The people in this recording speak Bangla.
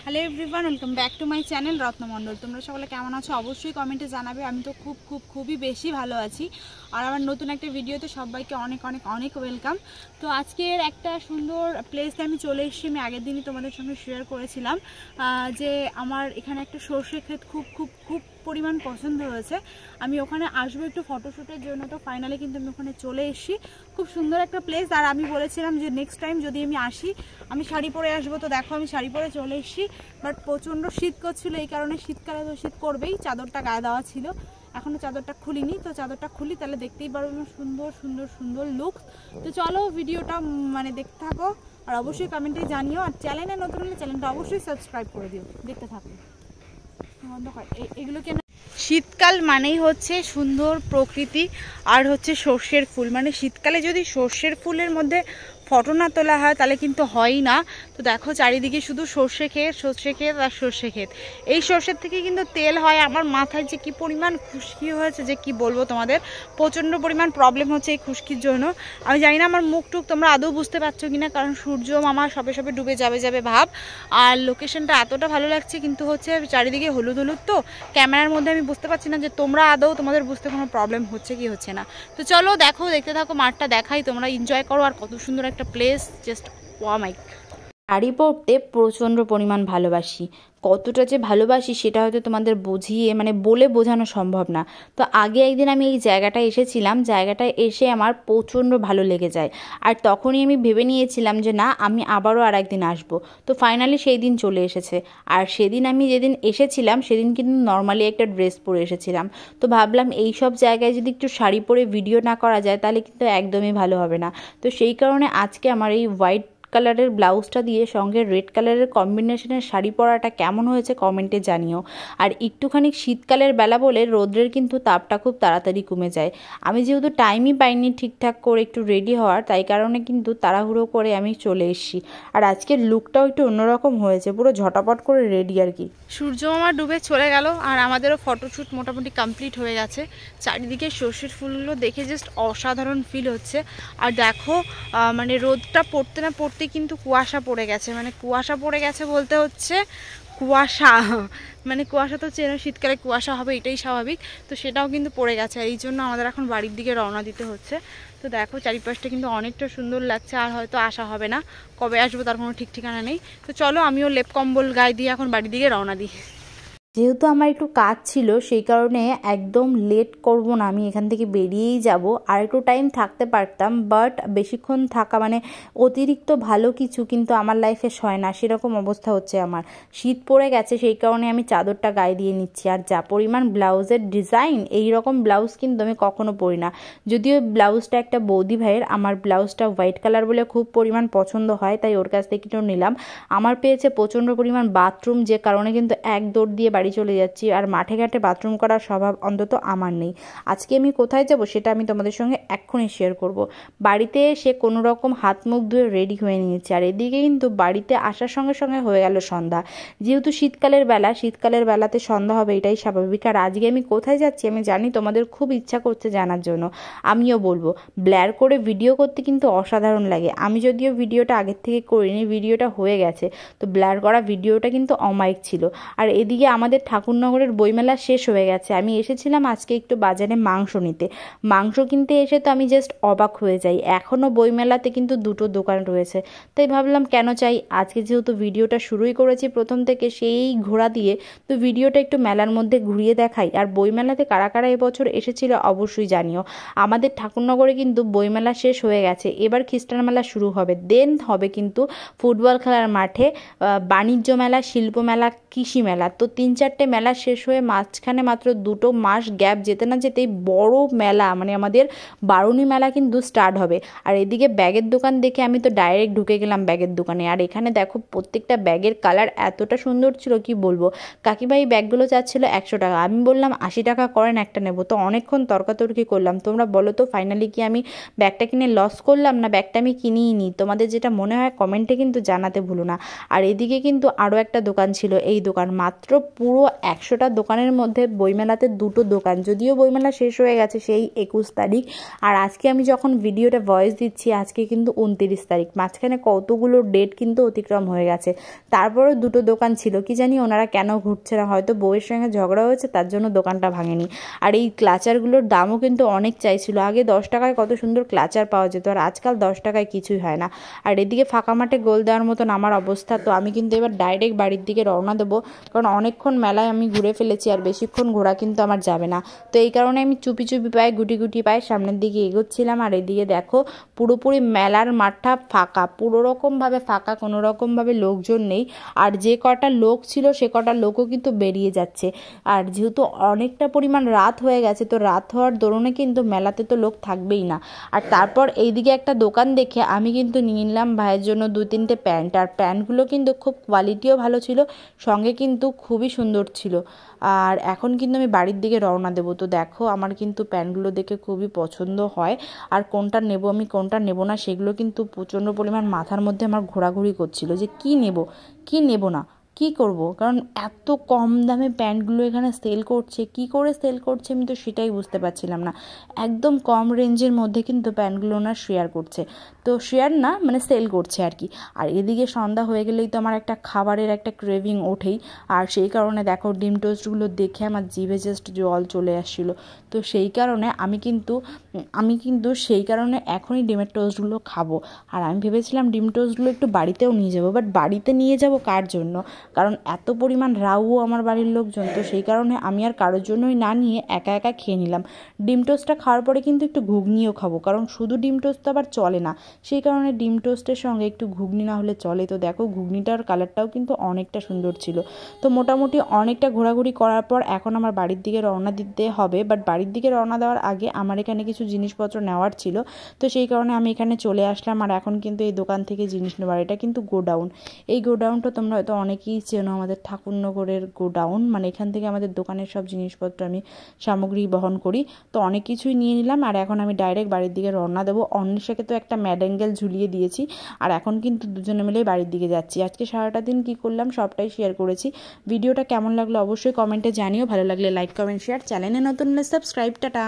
Hello everyone, welcome back to my channel Ratna Mondal. তোমরা সকলে কেমন আছো অবশ্যই কমেন্টে জানাবে। আমি তো খুবই বেশি ভালো আছি। আর আমার নতুন একটা ভিডিওতে সবাইকে অনেক অনেক অনেক ওয়েলকাম। তো আজকের একটা সুন্দর প্লেসে আমি চলে এসেছি। আমি আগের দিনই তোমাদের সঙ্গে শেয়ার করেছিলাম যে আমার এখানে একটা সর্ষে ক্ষেত খুব পরিমাণ পছন্দ হয়েছে। আমি ওখানে আসবো একটু ফটোশ্যুটের জন্য। তো ফাইনালি কিন্তু আমি ওখানে চলে এসেছি। খুব সুন্দর একটা প্লেস। আর আমি বলেছিলাম যে নেক্সট টাইম যদি আমি আসি আমি শাড়ি পরে আসবো। তো দেখো আমি শাড়ি পরে চলে এসেছি, বাট প্রচণ্ড শীত করছিল। এই কারণে শীতকালে তো শীত করবেই, চাদরটা গায়ে দেওয়া ছিল। এখনও চাদরটা খুলিনি, তো চাদরটা খুলি তাহলে দেখতেই পারবো আমার সুন্দর সুন্দর সুন্দর লুক। তো চলো ভিডিওটা দেখতে থাকো, আর অবশ্যই কমেন্টে জানিও। আর চ্যানেলে নতুন হলে চ্যানেলটা অবশ্যই সাবস্ক্রাইব করে দিও। দেখতে থাকো। বন্ধ কর এগুলো কেন। শীতকাল মানেই হচ্ছে সুন্দর প্রকৃতি আর হচ্ছে সর্ষের ফুল। মানে শীতকালে যদি সর্ষের ফুলের মধ্যে ফটো না তোলা হয় তাহলে কিন্তু হয়ই না। তো দেখো চারিদিকে শুধু সর্ষে ক্ষেত আর সর্ষে ক্ষেত। এই সর্ষের থেকে কিন্তু তেল হয়। আমার মাথায় যে কি পরিমাণ খুশকি হয়েছে যে কি বলবো তোমাদের, প্রচণ্ড পরিমাণ প্রবলেম হচ্ছে এই খুশকির জন্য। আমি জানি না আমার মুখটুক তোমরা আদৌ বুঝতে পারছো কিনা, কারণ সূর্য মামা সবে সবে ডুবে যাবে ভাব। আর লোকেশনটা এতটা ভালো লাগছে, কিন্তু হচ্ছে চারিদিকে হলুদ হলুদ, তো ক্যামেরার মধ্যে আমি বুঝতে পারছি না যে তোমরা আদৌ তোমাদের বুঝতে কোনো প্রবলেম হচ্ছে কি হচ্ছে না। তো চলো দেখতে থাকো, মাঠটা দেখাই, তোমরা এনজয় করো। আর কত সুন্দর একটা প্লেস, জাস্ট ওয়া মাই। শাড়ি পরতে প্রচণ্ড পরিমাণ ভালোবাসি। কতটা যে ভালোবাসি সেটা হয়তো তোমাদের বুঝিয়ে বলে বোঝানো সম্ভব না। তো আগে একদিন আমি এই জায়গাটায় এসেছিলাম, জায়গাটায় এসে আমার প্রচণ্ড ভালো লেগে যায়। আর তখনই আমি ভেবে নিয়েছিলাম যে না, আমি আবারও আর একদিন আসবো। তো ফাইনালি সেই দিন চলে এসেছে। আর সেদিন আমি যেদিন এসেছিলাম সেদিন কিন্তু নর্মালি একটা ড্রেস পরে এসেছিলাম। তো ভাবলাম এই সব জায়গায় যদি একটু শাড়ি পরে ভিডিও না করা যায় তাহলে কিন্তু একদমই ভালো হবে না। তো সেই কারণে আজকে আমার এই হোয়াইট কালারের ব্লাউজটা দিয়ে সঙ্গে রেড কালারের কম্বিনেশনের শাড়ি পরাটা কেমন হয়েছে কমেন্টে জানিও। আর একটুখানি শীতকালের বেলা বলে রোদ্রের কিন্তু তাপটা খুব তাড়াতাড়ি কমে যায়। আমি যেহেতু টাইমই পাইনি ঠিকঠাক করে একটু রেডি হওয়ার, তাই কারণে কিন্তু তাড়াহুড়ো করে আমি চলে এসেছি। আর আজকের লুকটাও একটু অন্যরকম হয়েছে, পুরো ঝটাপট করে রেডি আর কি। সূর্য মামা ডুবে চলে গেল, আর আমাদেরও ফটোশ্যুট মোটামুটি কমপ্লিট হয়ে গেছে। চারিদিকে সর্ষের ফুলগুলো দেখে জাস্ট অসাধারণ ফিল হচ্ছে। আর দেখো রোদটা পড়তে না পড়তে কিন্তু কুয়াশা পড়ে গেছে। কুয়াশা পড়ে গেছে বলতে হচ্ছে কুয়াশা, কুয়াশা তো চেনো, শীতকালে কুয়াশা হবে এটাই স্বাভাবিক। তো সেটাও কিন্তু পড়ে গেছে, আর এই জন্য আমাদের এখন বাড়ির দিকে রওনা দিতে হচ্ছে। তো দেখো চারিপাশটা কিন্তু অনেকটা সুন্দর লাগছে। আর হয়তো আসা হবে না, কবে আসবো তার কোনো ঠিক ঠিকানা নেই। তো চলো আমিও লেপ কম্বল গায়ে দিয়ে এখন বাড়ির দিকে রওনা দিই। যেহেতু আমার একটু কাজ ছিল সেই কারণে একদম লেট করব না, আমি এখান থেকে বেরিয়েই যাব। আর একটু টাইম থাকতে পারতাম, বাট বেশিক্ষণ থাকা অতিরিক্ত ভালো কিছু কিন্তু আমার লাইফে হয় না, সেরকম অবস্থা হচ্ছে। আমার শীত পড়ে গেছে সেই কারণে আমি চাদরটা গায়ে দিয়ে নিচ্ছি। আর যা পরিমাণ ব্লাউজের ডিজাইন, এই রকম ব্লাউজ কিন্তু আমি কখনো পরি না। যদিও ব্লাউজটা একটা বৌদি ভাইয়ের, আমার ব্লাউজটা হোয়াইট কালার বলে খুব পরিমাণ পছন্দ হয়, তাই ওর কাছ থেকে একটু নিলাম। আমার পেয়েছে প্রচণ্ড পরিমাণ বাথরুম, যে কারণে কিন্তু এক দৌড় দিয়ে বাড়ি চলে যাচ্ছি। আর মাঠে ঘাটে বাথরুম করার স্বভাব অন্তত আমার নেই। আজকে আমি কোথায় যাব সেটা আমি তোমাদের সঙ্গে এক্ষুনি শেয়ার করব। বাড়িতে এসে কোনো রকম হাত মুখ ধুয়ে রেডি হয়ে নিয়েছি। আর এদিকে কিন্তু বাড়িতে আসার সঙ্গে সঙ্গে হয়ে গেল সন্ধ্যা। যেহেতু শীতকালের বেলাতে সন্ধ্যা হবে এটাই স্বাভাবিক। আর আজকে আমি কোথায় যাচ্ছি আমি জানি তোমাদের খুব ইচ্ছা করছে জানার জন্য, আমিও বলবো। ব্ল্যার করে ভিডিও করতে কিন্তু অসাধারণ লাগে। আমি যদিও ভিডিওটা আগের থেকে করিনি, ভিডিওটা হয়ে গেছে, তো ব্ল্যার করা ভিডিওটা কিন্তু অমায়িক ছিল। আর এদিকে আমাদের ঠাকুরনগরের বইমেলা শেষ হয়ে গেছে। আমি এসেছিলাম আজকে একটু বাজারে মাংস নিতে। মাংস কিনতে এসে তো আমি জাস্ট অবাক হয়ে যাই, এখনও বইমেলাতে কিন্তু দুটো দোকান রয়েছে। তাই ভাবলাম কেন চাই, আজকে যেহেতু ভিডিওটা শুরুই করেছি প্রথম থেকে সেই ঘোরা দিয়ে, তো ভিডিওটা একটু মেলার মধ্যে ঘুরিয়ে দেখাই। আর বইমেলাতে কারা কারা এবছর এসেছিল অবশ্যই জানিও। আমাদের ঠাকুরনগরে কিন্তু বইমেলা শেষ হয়ে গেছে, এবার খ্রিস্টান মেলা শুরু হবে। দেন হবে কিন্তু ফুটবল খেলার মাঠে বাণিজ্য মেলা, শিল্প মেলা, কৃষি মেলা। তো 3-4টে মেলা শেষ হয়ে মাঝখানে মাত্র 2 মাস গ্যাপ যেতে না যেতেই বড় মেলা আমাদের বারুণী মেলা কিন্তু স্টার্ট হবে। আর এদিকে ব্যাগের দোকান দেখে আমি তো ডাইরেক্ট ঢুকে গেলাম ব্যাগের দোকানে। আর এখানে দেখো প্রত্যেকটা ব্যাগের কালার এতটা সুন্দর ছিল কি বলবো। কাকিমা এই ব্যাগগুলো চাচ্ছিল 100 টাকা, আমি বললাম 80 টাকা করেন একটা নেবো। তো অনেকক্ষণ তর্কাতর্কি করলাম। তোমরা বলো তো ফাইনালি কি আমি ব্যাগটা কিনে লস করলাম না ব্যাগটা আমি কিনেই নিই? তোমাদের যেটা মনে হয় কমেন্টে কিন্তু জানাতে ভুলো না। আর এদিকে কিন্তু আরও একটা দোকান ছিল, এই দোকান মাত্র পুরো 100টা দোকানের মধ্যে বইমেলাতে 2টো দোকান, যদিও বইমেলা শেষ হয়ে গেছে সেই 21 তারিখ, আর আজকে আমি যখন ভিডিওটা ভয়েস দিচ্ছি আজকে কিন্তু 29 তারিখ, মাঝখানে কতগুলো ডেট কিন্তু অতিক্রম হয়ে গেছে। তারপরেও 2টো দোকান ছিল, কি জানি ওনারা কেন ঘুরছে না, হয়তো বউয়ের সঙ্গে ঝগড়া হয়েছে তার জন্য দোকানটা ভাঙেনি। আর এই ক্লাচারগুলোর দামও কিন্তু অনেক চাইছিল, আগে 10 টাকায় কত সুন্দর ক্লাচার পাওয়া যেত, আর আজকাল 10 টাকায় কিছুই হয় না। আর এদিকে ফাঁকা মাঠে গোল দেওয়ার মতন আমার অবস্থা, তো আমি কিন্তু এবার ডাইরেক্ট বাড়ির দিকে রওনা দেবো, কারণ অনেকক্ষণ মেলায় আমি ঘুরে ফেলেছি আর বেশিক্ষণ ঘোরা কিন্তু আমার যাবে না। তো এই কারণে আমি চুপি চুপি পায়ে গুটি গুটি পায়ে সামনের দিকে এগোচ্ছিলাম। আর এদিকে দেখো পুরোপুরি মেলার মাঠটা ফাঁকা, পুরো রকমভাবে ফাঁকা, কোনো রকমভাবে লোকজন নেই। আর যে কটা লোক ছিল সে কটা লোকও কিন্তু বেরিয়ে যাচ্ছে। আর যেহেতু অনেকটা পরিমাণ রাত হয়ে গেছে, তো রাত হওয়ার দরুনে কিন্তু মেলাতে তো লোক থাকবেই না। আর তারপর এইদিকে একটা দোকান দেখে আমি কিন্তু নিয়ে নিলাম ভাইয়ের জন্য 2-3টে প্যান্ট, আর প্যান্টগুলো কিন্তু খুব কোয়ালিটিও ভালো ছিল, সঙ্গে কিন্তু খুবই সুন্দর ছিল। আর এখন কিন্তু আমি বাড়ির দিকে রওনা দেবো। তো দেখো আমার কিন্তু প্যান্টগুলো দেখে খুবই পছন্দ হয়, আর কোনটা নেব আমি কোনটা নেব না সেগুলো কিন্তু প্রচণ্ড পরিমাণ মাথার মধ্যে আমার ঘোরাঘুরি করছিল, যে কি নেব কি নেব না কি করব, কারণ এত কম দামে প্যান্টগুলো এখানে সেল করছে, কি করে সেল করছে আমি তো সেটাই বুঝতে পারছিলাম না। একদম কম রেঞ্জের মধ্যে কিন্তু প্যান্টগুলো ওনার শেয়ার করছে, তো শেয়ার না মানে সেল করছে আর কি। আর এদিকে সন্ধ্যা হয়ে গেলেই তো আমার একটা খাবারের একটা ক্রেভিং ওঠেই, আর সেই কারণে দেখো ডিম টোস্টগুলো দেখে আমার জিভে জাস্ট জল চলে আসছিলো। তো সেই কারণে আমি কিন্তু সেই কারণে এখনই ডিমের টোস্টগুলো খাবো। আর আমি ভেবেছিলাম ডিম টোস্টগুলো একটু বাড়িতেও নিয়ে যাবো, বাট বাড়িতে নিয়ে যাব কার জন্য, কারণ এত পরিমাণ রাউও আমার বাড়ির লোকজন, তো সেই কারণে আমি আর কারোর জন্যই না নিয়ে একা একা খেয়ে নিলাম। ডিম টোস্টটা খাওয়ার পরে কিন্তু একটু ঘুগনিও খাবো, কারণ শুধু ডিম টোস্ট তো আবার চলে না, সেই কারণে ডিম টোস্টের সঙ্গে একটু ঘুগনি না হলে চলে। তো দেখো ঘুগনিটার কালারটাও কিন্তু অনেকটা সুন্দর ছিল। তো মোটামুটি অনেকটা ঘোরাঘুরি করার পর এখন আমার বাড়ির দিকে রওনা দিতে হবে, বাট বাড়ির দিকে রওনা দেওয়ার আগে আমার এখানে কিছু জিনিসপত্র নেওয়ার ছিল, তো সেই কারণে আমি এখানে চলে আসলাম। আর এখন কিন্তু এই দোকান থেকে জিনিস নেওয়ার, এটা কিন্তু গোডাউন, এই গোডাউনটা তোমরা হয়তো অনেকেই চেনো, আমাদের ঠাকুরনগরের গোডাউন, মানে এখান থেকে আমাদের দোকানের সব জিনিসপত্র আমি সামগ্রী বহন করি। তো অনেক কিছুই নিয়ে নিলাম, আর এখন আমি ডাইরেক্ট বাড়ির দিকে রওনা দেবো। অন্বেষাকে তো একটা ম্যাডেঙ্গেল ঝুলিয়ে দিয়েছি, আর এখন কিন্তু দুজনে মিলেই বাড়ির দিকে যাচ্ছি। আজকে সারাটা দিন কী করলাম সবটাই শেয়ার করেছি। ভিডিওটা কেমন লাগলো অবশ্যই কমেন্টে জানিও, ভালো লাগলে লাইক কমেন্ট শেয়ার, চ্যানেলে নতুন হলে সাবস্ক্রাইব। টাটা।